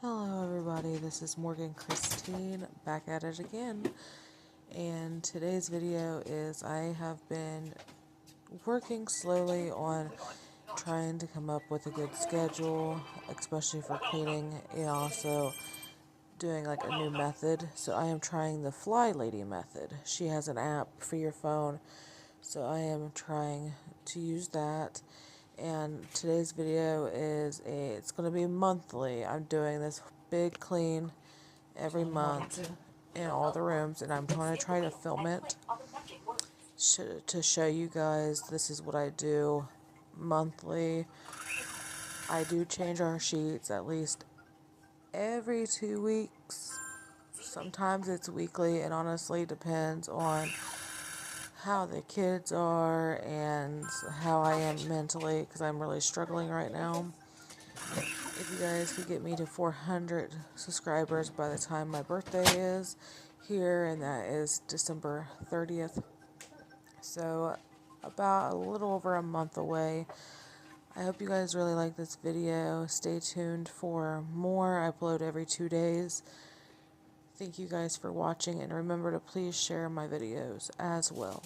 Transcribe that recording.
Hello everybody, this is Morgan Christine back at it again, and today's video is I have been working slowly on trying to come up with a good schedule, especially for cleaning, and also doing like a new method. So I am trying the Fly Lady method. She has an app for your phone, so I am trying to use that. And today's video is it's going to be monthly. I'm doing this big clean every month in all the rooms, and I'm going to try to film it to show you guys this is what I do monthly. I do change our sheets at least every 2 weeks. Sometimes it's weekly. It honestly depends on how the kids are and how I am mentally, because I'm really struggling right now. If you guys could get me to 400 subscribers by the time my birthday is here, and that is December 30th, so about a little over a month away. I hope you guys really like this video. Stay tuned for more. I upload every 2 days. Thank you guys for watching, and remember to please share my videos as well.